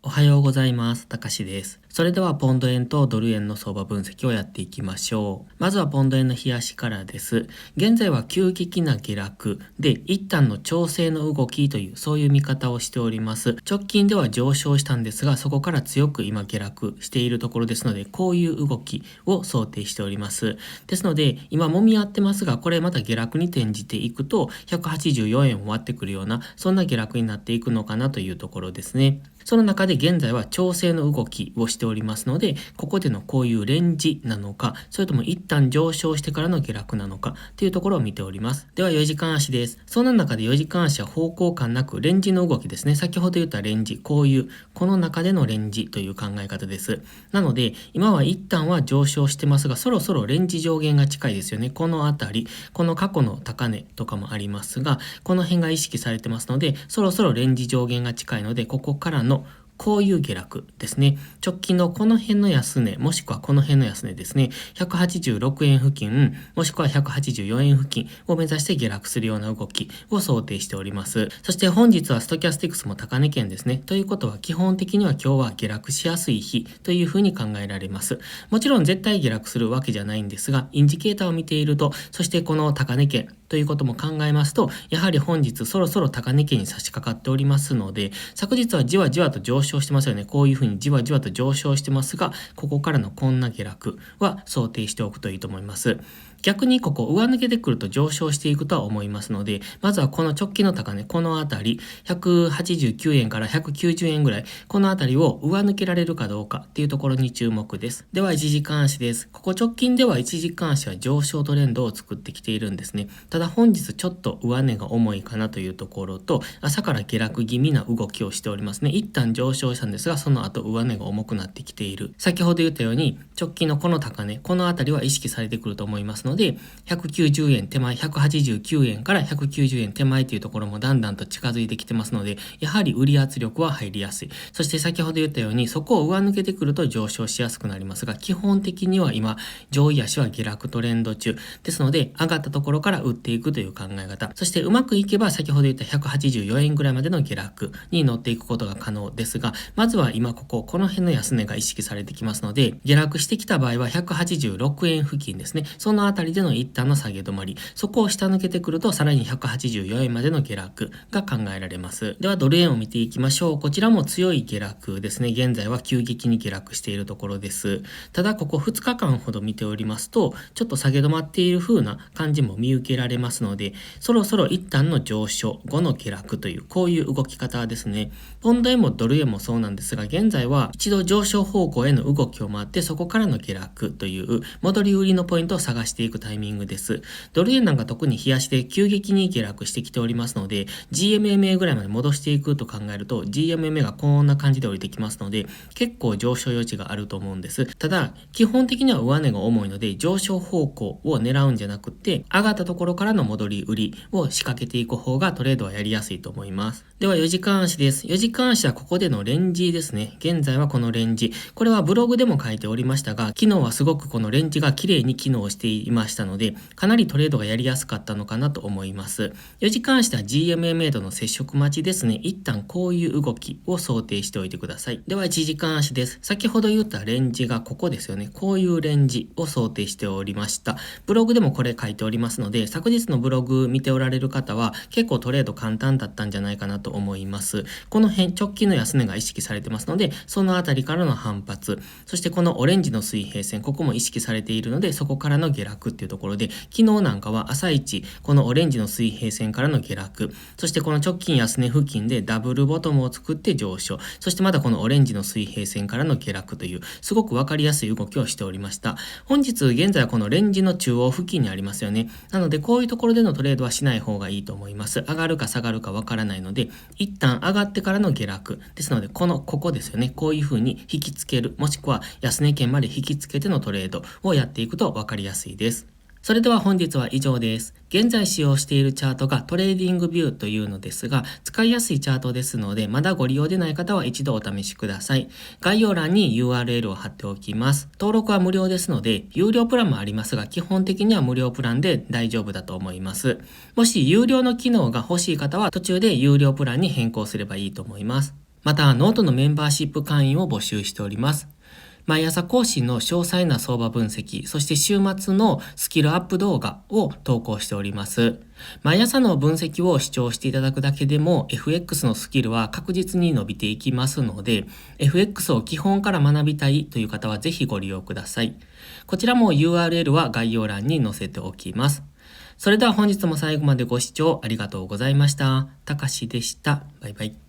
おはようございます。たかしです。それではポンド円とドル円の相場分析をやっていきましょう。まずはポンド円の冷やしからです。現在は急激な下落で一旦の調整の動きというそういう見方をしております。直近では上昇したんですが、そこから強く今下落しているところですので、こういう動きを想定しております。ですので、今揉み合ってますが、これまた下落に転じていくと、184円を割ってくるような、そんな下落になっていくのかなというところですね。その中で現在は調整の動きをしておりますので、ここでのこういうレンジなのか、それとも一旦上昇してからの下落なのかというところを見ております。では4時間足です。その中で4時間足は方向感なくレンジの動きですね。先ほど言ったレンジ、この中でのレンジという考え方です。なので、今は一旦は上昇してますが、そろそろレンジ上限が近いですよね。このあたり、この過去の高値とかもありますが、この辺が意識されてますので、そろそろレンジ上限が近いので、ここからのこういう下落ですね。直近のこの辺の安値、もしくはこの辺の安値ですね。186円付近、もしくは184円付近を目指して下落するような動きを想定しております。そして本日はストキャスティクスも高値圏ですね。ということは基本的には今日は下落しやすい日というふうに考えられます。もちろん絶対下落するわけじゃないんですが、インジケーターを見ていると、そしてこの高値圏ということも考えますと、やはり本日そろそろ高値圏に差し掛かっておりますので、昨日はじわじわと上昇してますよね。こういうふうにじわじわと上昇してますが、ここからのこんな下落は想定しておくといいと思います。逆にここ上抜けてくると上昇していくとは思いますので、まずはこの直近の高値、このあたり、189円から190円ぐらい、このあたりを上抜けられるかどうかっていうところに注目です。では1時間足です。ここ直近では1時間足は上昇トレンドを作ってきているんですね。ただ本日ちょっと上値が重いかなというところと、朝から下落気味な動きをしておりますね。一旦上昇したんですが、その後上値が重くなってきている。先ほど言ったように、直近のこの高値、このあたりは意識されてくると思いますので、190円手前、189円から190円手前というところもだんだんと近づいてきてますので、やはり売り圧力は入りやすい。そして先ほど言ったように、そこを上抜けてくると上昇しやすくなりますが、基本的には今、上位足は下落トレンド中。ですので、上がったところから売っていくという考え方。そしてうまくいけば、先ほど言った184円ぐらいまでの下落に乗っていくことが可能ですが、まずは今この辺の安値が意識されてきますので、下落してきた場合は186円付近ですね。そのあたりでの一旦の下げ止まり、そこを下抜けてくるとさらに184円までの下落が考えられます。ではドル円を見ていきましょう。こちらも強い下落ですね。現在は急激に下落しているところです。ただここ2日間ほど見ておりますと、ちょっと下げ止まっている風な感じも見受けられますので、そろそろ一旦の上昇後の下落という、こういう動き方ですね。ポンド円もドル円もそうなんですが、現在は一度上昇方向への動きを回って、そこからの下落という戻り売りのポイントを探していくタイミングです。ドル円なんか特に冷やして急激に下落してきておりますので、GMMA ぐらいまで戻していくと考えると、GMMA がこんな感じで降りてきますので、結構上昇余地があると思うんです。ただ、基本的には上値が重いので、上昇方向を狙うんじゃなくって、上がったところからの戻り売りを仕掛けていく方がトレードはやりやすいと思います。では4時間足です。4時間足はここでのレンジですね。現在はこのレンジ。これはブログでも書いておりましたが、昨日はすごくこのレンジが綺麗に機能していましたので、かなりトレードがやりやすかったのかなと思います。4時間足では GMMA との接触待ちですね。一旦こういう動きを想定しておいてください。では1時間足です。先ほど言ったレンジがここですよね。こういうレンジを想定しておりました。ブログでもこれ書いておりますので、昨日のブログ見ておられる方は結構トレード簡単だったんじゃないかなと思います。この辺直近の安値が意識されてますので、そのあたりからの反発、そしてこのオレンジの水平線、ここも意識されているので、そこからの下落っていうところで、昨日なんかは朝一、このオレンジの水平線からの下落、そしてこの直近安値付近でダブルボトムを作って上昇、そしてまたこのオレンジの水平線からの下落という、すごくわかりやすい動きをしておりました。本日現在はこのレンジの中央付近にありますよね。なのでこういうところでのトレードはしない方がいいと思います。上がるか下がるかわからないので、一旦上がってからの下落ですので、ここですよね。こういう風に引きつける、もしくは安値圏まで引きつけてのトレードをやっていくとわかりやすいです。それでは本日は以上です。現在使用しているチャートがトレーディングビューというのですが、使いやすいチャートですので、まだご利用でない方は一度お試しください。概要欄に URL を貼っておきます。登録は無料ですので、有料プランもありますが、基本的には無料プランで大丈夫だと思います。もし有料の機能が欲しい方は、途中で有料プランに変更すればいいと思います。また、ノートのメンバーシップ会員を募集しております。毎朝更新の詳細な相場分析、そして週末のスキルアップ動画を投稿しております。毎朝の分析を視聴していただくだけでも FX のスキルは確実に伸びていきますので、FX を基本から学びたいという方はぜひご利用ください。こちらも URL は概要欄に載せておきます。それでは本日も最後までご視聴ありがとうございました。たかしでした。バイバイ。